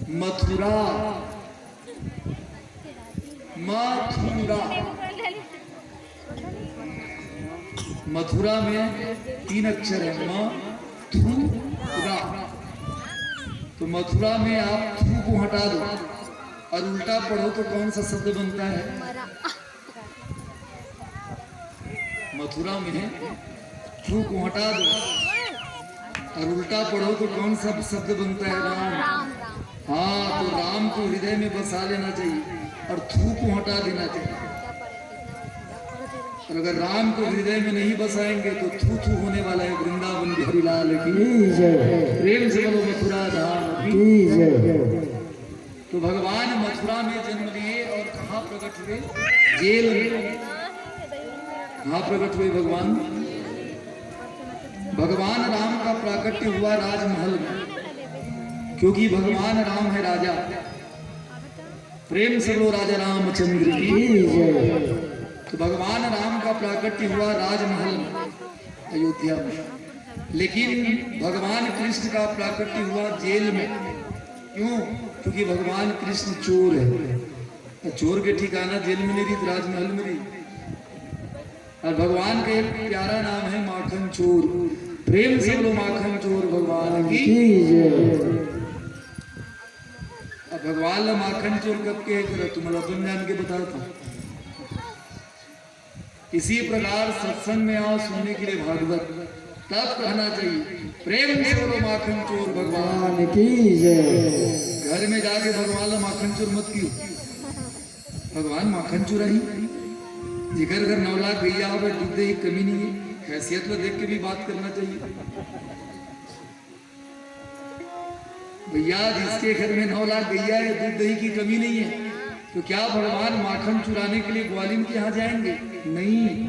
मथुरा मथुरा मथुरा में 3 अक्षर है मथुरा। तो मथुरा में आप थू को हटा दो और उल्टा पढ़ो तो कौन सा शब्द बनता है? मथुरा में थू को हटा दो और उल्टा पढ़ो तो कौन सा शब्द बनता है? राम। हाँ, तो राम को हृदय में बसा लेना चाहिए और थू को हटा देना चाहिए। और अगर राम को हृदय में नहीं बसाएंगे तो थू थू होने वाला है। वृंदावन बिहारी लाल की जय। प्रेम से बोलो मथुरा धाम की जय। तो भगवान मथुरा में जन्म लिए और कहाँ प्रकट हुए? जेल में। कहाँ प्रकट हुए भगवान? भगवान राम का प्राकट्य हुआ राजमहल में, क्योंकि भगवान राम है राजा। प्रेम से बोलो राजा रामचंद्र की जय। तो भगवान राम का प्राकट्य हुआ राजमहल में, अयोध्या में। लेकिन भगवान कृष्ण का प्राकट्य हुआ जेल में। क्यों? क्योंकि भगवान कृष्ण चोर है। चोर के ठिकाना जेल में नहीं रही, राजमहल में रही। और भगवान का एक प्यारा नाम है माखन चोर। प्रेम से बोलो माखन चोर भगवान की जय। अब भगवान माखन चोर कब के है? तुम्हारा तुम जान के बताता हूं। इसी प्रकार सत्संग में आओ सुनने के लिए भागवत, तब कहना चाहिए प्रेम से बोलो माखन चोर भगवान की जय। घर में जाके भगवान माखन चोर मत कियो। भगवान माखन चोर ही जिगर घर 9 लाख गैया हो, दूध दही कमी नहीं है। हैसियत में देख के भी बात करना चाहिए भैया। जिसके घर में 9 लाख गैया है, दूध दही की कमी नहीं है, तो क्या भगवान माखन चुराने के लिए ग्वालिन के यहाँ जाएंगे? नहीं।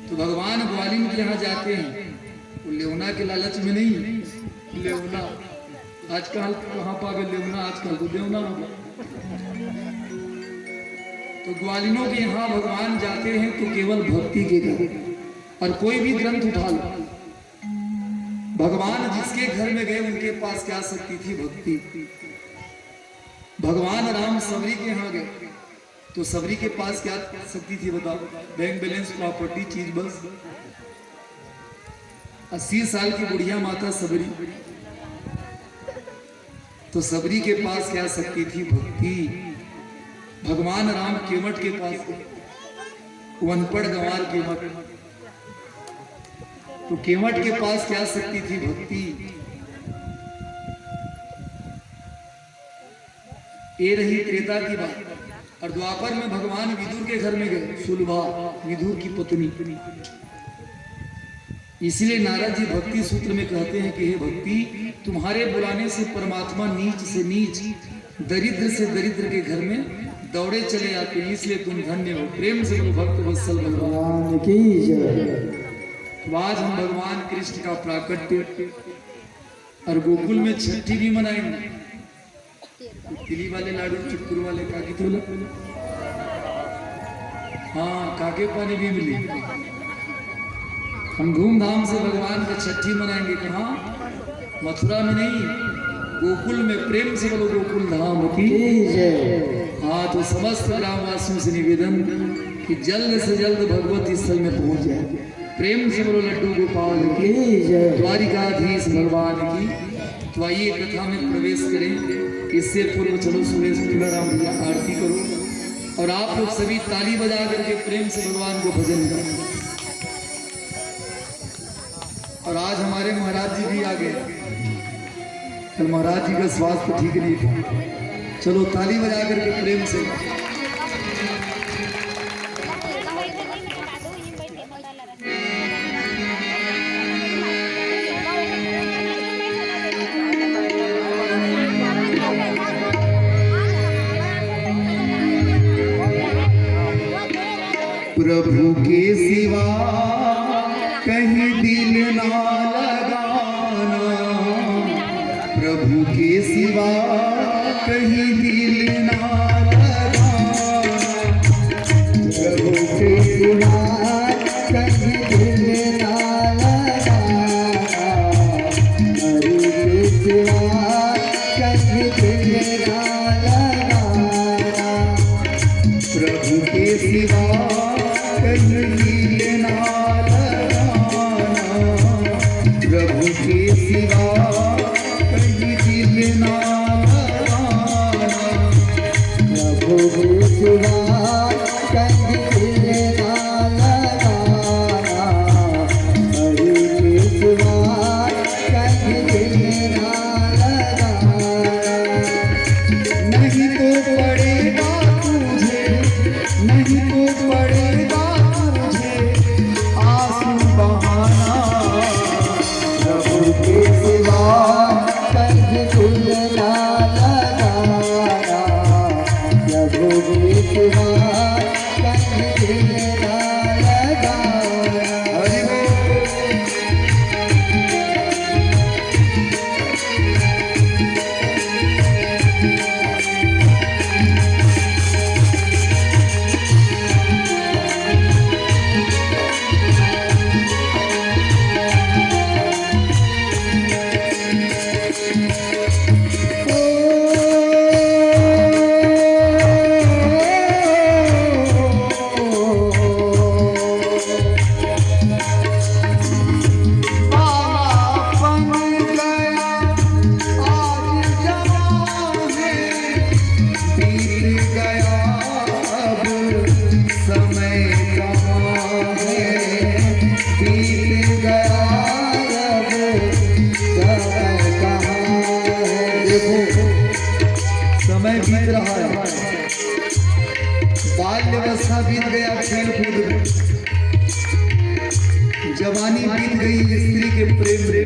तो भगवान ग्वालिन के यहाँ जाते हैं, वो लेवना के लालच में नहीं। लेवना आजकल कहाँ पावे लेवना, आजकल तो लेवना होगा। तो ग्वालिनों के यहाँ भगवान जाते हैं तो केवल भक्ति के लिए। और कोई भी ग्रंथ उठा लो, भगवान जिसके घर में गए उनके पास क्या शक्ति थी? भक्ति। भगवान राम सबरी के यहाँ गए तो सबरी के पास क्या शक्ति थी बताओ? बैंक बैलेंस, प्रॉपर्टी, चीज बस। 80 साल की बुढ़िया माता सबरी, तो सबरी के पास क्या शक्ति थी? भक्ति। भगवान राम केवट के पास, अनपढ़ गंवार केवट, तो केवट के पास क्या शक्ति थी? भक्ति। ये रही त्रेता की बात। और द्वापर में भगवान विदुर के घर में गए, सुलभा विदुर की पत्नी। इसलिए नारद जी भक्ति सूत्र में कहते हैं कि हे भक्ति, तुम्हारे बुलाने से परमात्मा नीच से नीच, दरिद्र से दरिद्र के घर में दौड़े चले आते हैं, इसलिए तुम धन्य हो। प्रेम से भक्त वत्सल भगवान की जय। आज हम भगवान कृष्ण का प्राकट्य और गोकुल में छठी भी मनाएंगे। तिली वाले लाडू, चुटकुर वाले काकी तोला, हाँ काके पानी भी मिली। हम धूमधाम से भगवान का छठी मनाएंगे। कहाँ? मथुरा में नहीं, गोकुल में। प्रेम से बोलो गोकुल धाम की जय। हाँ, तो समस्त ग्रामवासियों से निवेदन कि जल्द से जल्द भगवती स्थल में पहुंच जाए। प्रेम से बोलो लड्डू गोपाल की जय। द्वारिकाधीश भगवान की। तो आइए कथा में प्रवेश करें। इससे पूर्व चलो सुरेश तुलाराम भैया आरती करो और आप लोग सभी ताली बजा करके प्रेम से भगवान को भजन करें। और आज हमारे महाराज जी भी आ गए। कल महाराज जी का स्वास्थ्य ठीक नहीं था। चलो ताली बजा करके प्रेम से। प्रभु के सिवा कहीं दिल ना लगाना, प्रभु के सिवा कहीं दिल ना लगाना, प्रभु के सिवा कहीं दिल ना लगाना, प्रभु के सिवा कहीं देखो समय बीत रहा है, बाल्यावस्था बीत गया खेल कूद में, जवानी बीत गई स्त्री के प्रेम में,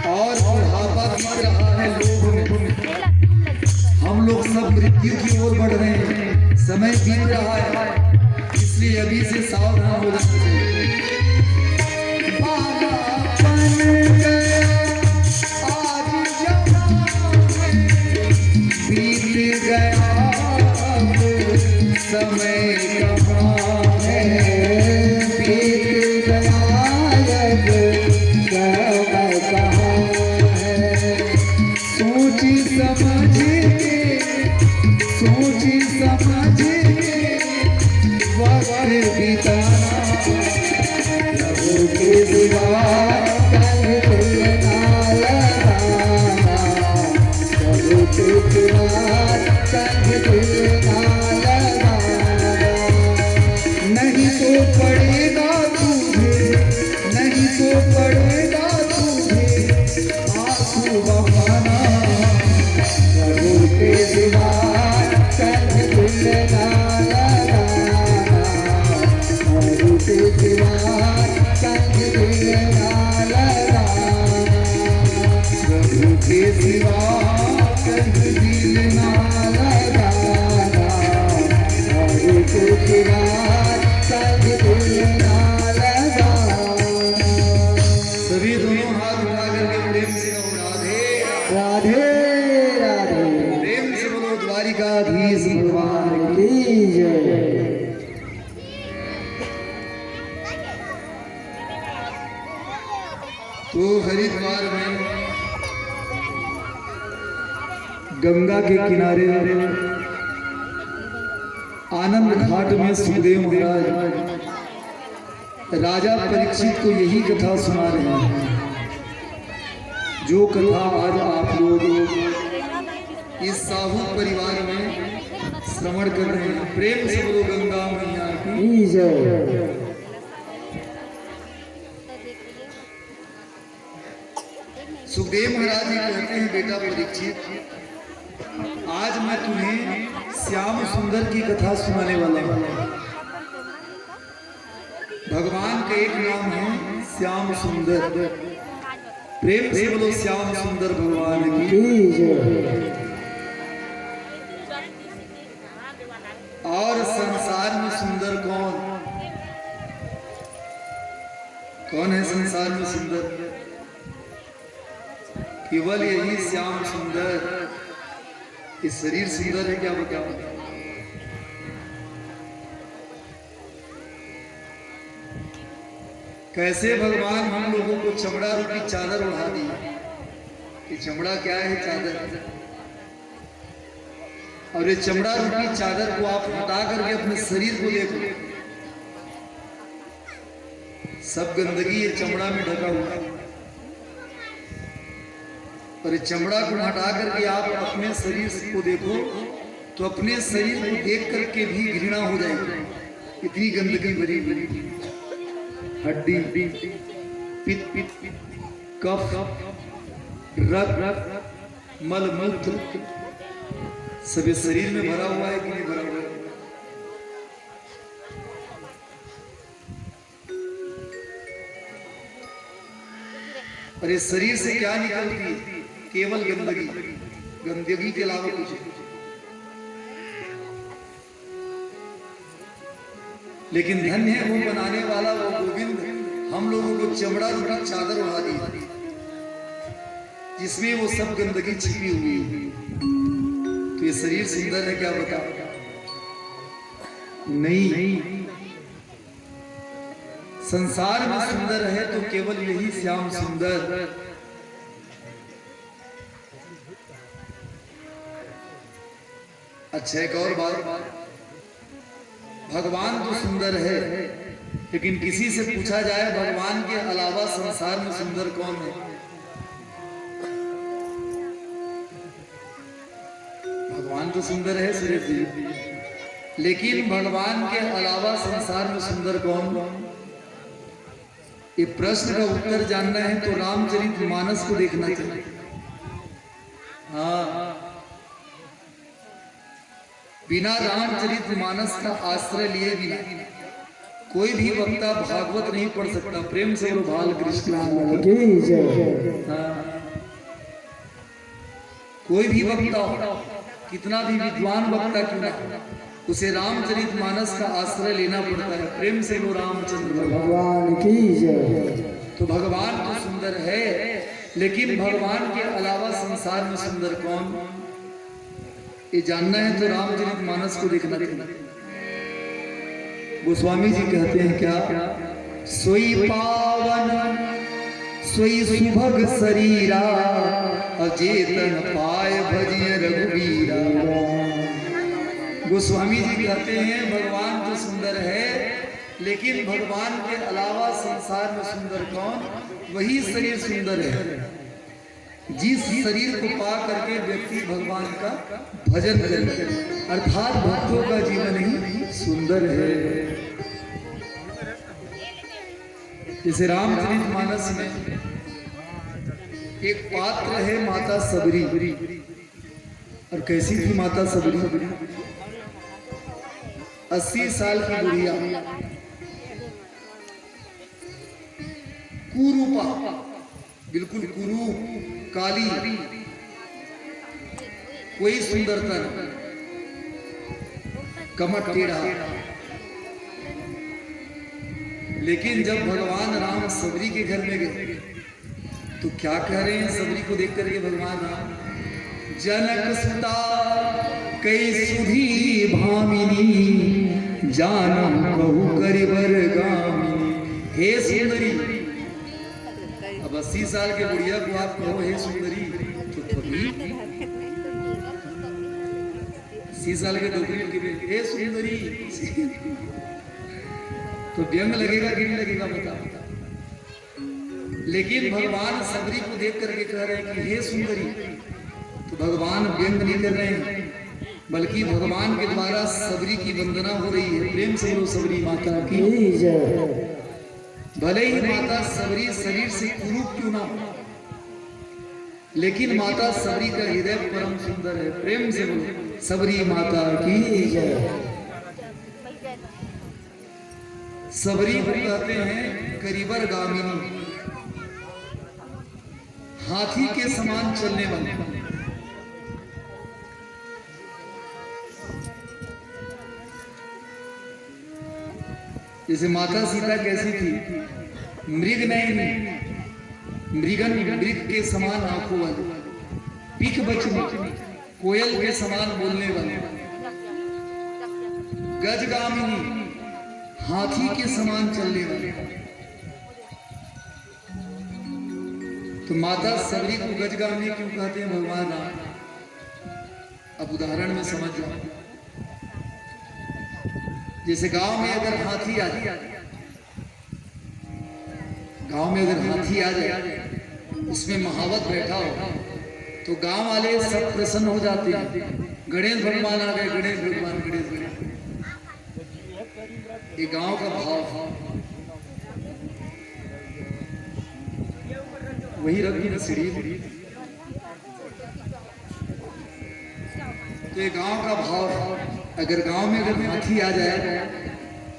और बुढ़ापा बीत रहा है लोग में। हम लोग सब मृत्यु की ओर बढ़ रहे हैं, समय बीत रहा है, इसलिए अभी से सावधान हो जाना चाहिए। बीत गया समय कहाँ है, बीत गया समय कहाँ है। सोची समझ के वक्त बिताना, प्रभु के सिवा कल ना लगाना, प्रभु के सिवा कल ना लगाना। नहीं तो पड़ेगा तुझे, नहीं तो पड़ेगा तुझे आंसू बहाना, प्रभु के सिवा कल ना लगाना, प्रभु के सिवा कल ना लगाना, प्रभु के सिवा दिल ना लगाना, प्रभु के सिवा दिल ना लगाना। सभी दोनों हाथ उठा करके प्रेम से कहो राधे राधे राधे, प्रेम से बोलो द्वारिकाधीश भगवान की जय। तो हरिद्वार में गंगा के किनारे आनंद घाट में सुखदेव महाराज राजा परीक्षित को यही कथा सुना रहे हैं, जो कथा आज आप लोग इस साहू परिवार में श्रवण कर रहे हैं। प्रेम से बोलो गंगा मैया की जय। सुखदेव महाराज जी कहते हैं, बेटा परीक्षित, आज मैं तुम्हें श्याम सुंदर की कथा सुनाने वाला हूँ। भगवान का एक नाम है श्याम सुंदर। प्रेम से बोलो श्याम सुंदर भगवान की जय। और संसार में सुंदर कौन है? संसार में सुंदर केवल यही श्याम सुंदर। इस शरीर सुंदर है क्या बताओ? कैसे भगवान हम लोगों को चमड़ा रूपी चादर उड़ा दी कि चमड़ा क्या है? चादर। और ये चमड़ा रूपी चादर को आप हटा करके अपने शरीर को देखो, सब गंदगी ये चमड़ा में ढका हुआ है। और चमड़ा को हटा करके आप अपने शरीर को देखो तो अपने शरीर को देख करके भी घृणा हो जाएगी। इतनी गंदगी भरी भरी हड्डी, पित्त, कफ, रक्त, मल मूत्र सभी शरीर में भरा हुआ है कि नहीं भरा हुआ है? और इस शरीर से क्या निकलती है? केवल गंदगी, गंदगी के अलावा कुछ नहीं। लेकिन धन्य है वो बनाने वाला, वो गोविंद हम लोगों को चमड़ा रूपी चादर उड़ा दी जिसमें वो सब गंदगी छिपी हुई है। तो ये शरीर सुंदर है क्या बताओ? नहीं। संसार में सुंदर है तो केवल यही श्याम सुंदर। अच्छा, एक और बात, भगवान तो सुंदर है, लेकिन किसी से पूछा जाए भगवान के अलावा संसार में सुंदर कौन है? भगवान तो सुंदर है सुरेश जी, लेकिन भगवान के अलावा संसार में सुंदर कौन? ये प्रश्न का उत्तर जानना है तो रामचरितमानस को देखना चाहिए। हाँ, बिना रामचरितमानस का आश्रय लिए बिना कोई भी वक्ता भागवत नहीं पढ़ सकता। प्रेम से बोलो बाल कृष्ण की जय। हाँ, कोई भी वक्ता हो, कितना भी विद्वान वक्ता क्यों ना, उसे रामचरितमानस का आश्रय लेना पड़ता है। प्रेम से वो रामचंद्र भगवान की जय। तो भगवान तो सुंदर है, लेकिन भगवान के अलावा संसार में सुंदर कौन, ये जानना है तो रामचरितमानस को देखना चाहिए। गोस्वामी जी कहते हैं क्या, सोई पावन सोई सुभग शरीरा, अचेतन पाय भजिय रघुवीरा। गोस्वामी जी कहते हैं भगवान तो सुंदर है, लेकिन भगवान के अलावा संसार में सुंदर कौन, वही शरीर सुंदर है। जिस शरीर को पा करके व्यक्ति भगवान का भजन करे, अर्थात भक्तों का जीवन ही सुंदर है। जैसे रामचरितमानस में एक पात्र है माता सबरी, और कैसी थी माता सबरी, 80 साल की बुढ़िया, कुरूपा, बिल्कुल कुरू, काली, कोई सुंदरता नहीं, कमर टेढ़ा। लेकिन जब भगवान राम सबरी के घर में गए तो क्या कह रहे हैं सबरी को देख करके भगवान राम, जनक सुता कई सुधी भामिनी, जानम कहू करिबर गामिनी। हे सुंदरी, अब 80 साल के बुढ़िया को आप कहो हे सुंदरी, तो कभी 80 साल के डोकरी के हे सुंदरी, तो व्यंग लगेगा कि नहीं लगेगा बता। लेकिन भगवान सबरी को देख करके कह रहे हैं कि हे सुंदरी, तो भगवान व्यंग नहीं कर रहे हैं, बल्कि भगवान के द्वारा सबरी की वंदना हो रही है। प्रेम से लो सबरी माता की जय। भले ही माता सबरी शरीर से कुरूप क्यों ना हो, लेकिन माता सबरी का हृदय परम सुंदर है। प्रेम से बोलो सबरी माता की जय। सबरी को कहते हैं करीबर गामिनी, हाथी के समान चलने वाले। जैसे माता सीता कैसी थी, मृग नहीं, मृगन, मृग के समान आंखों वाली, पीठ बचनी, कोयल के समान बोलने वाली, गजगामिनी, हाथी के समान चलने वाले। तो माता सबरी को गजगामिनी क्यों कहते हैं भगवान राम? अब उदाहरण में समझ जाओ। जैसे गांव में अगर हाथी आ जाए, गांव में अगर हाथी आ जाए, उसमें महावत बैठा हो, तो गांव वाले सब प्रसन्न हो जाते हैं। गणेश भगवान आ गए, गणेश भगवान, गणेश भगवान। ये गांव का भाव, वही रखी ना सीढ़ी। तो ये गांव का भाव, अगर गांव में अगर हाथी आ जाए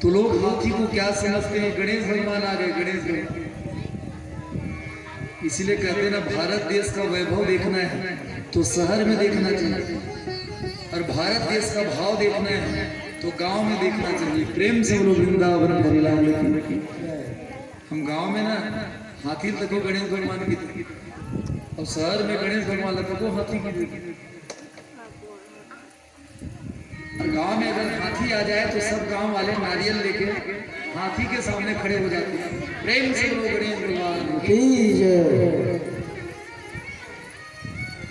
तो लोग हाथी को क्या समझते हैं, गणेश भगवान आ गए, गणेश भगवान। इसीलिए कहते हैं ना, भारत देश का वैभव देखना है तो शहर में देखना चाहिए, और भारत देश का भाव देखना है तो गांव में देखना चाहिए। प्रेम से बोलो वृंदावन हरिलाल की। हम गांव में ना हाथी तको गणेश भगवान की, और शहर में गणेश भगवान तको हाथी की। और गांव में अगर हाथी आ जाए तो सब गांव वाले नारियल लेके हाथी के सामने खड़े हो जाते हैं। प्रेम से बोलो गणेश भगवान की जय।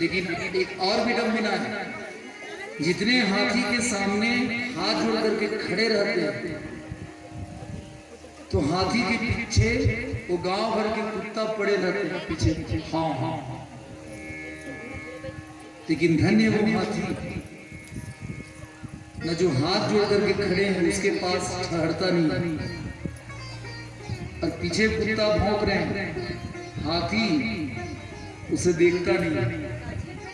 लेकिन एक और विडंबना है, जितने हाथी के सामने हाथ जोड़ करके खड़े रहते हैं, तो हाथी के पीछे वो गांव भर के कुत्ता पड़े रहते हैं पीछे। हाँ हाँ, लेकिन धन्य वो हाथी न जो हाथ जोड़ करके खड़े हैं, उसके पास ठहरता नहीं, और पीछे कुत्ता भौंक रहे हैं, हाथी उसे देखता नहीं।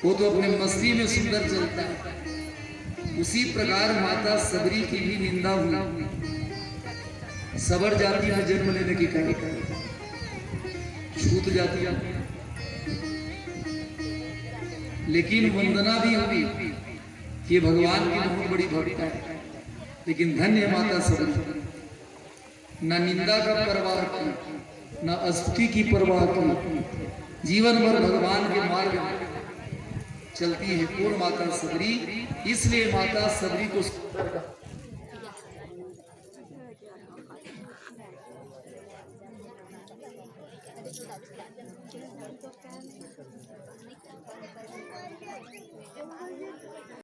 वो तो अपने मस्ती में सुंदर चलता है। उसी प्रकार माता सबरी की भी निंदा हुई। सबर जाति में जन्म लेने की कही छूत जाती है, लेकिन वंदना भी हुई कि भगवान की बहुत बड़ी भक्त है। लेकिन धन्य माता सबरी, न निंदा का परवाह की, न स्तुति की परवाह की, जीवन भर भगवान के मार्ग में चलती है पूर्ण माता सबरी। इसलिए माता सबरी को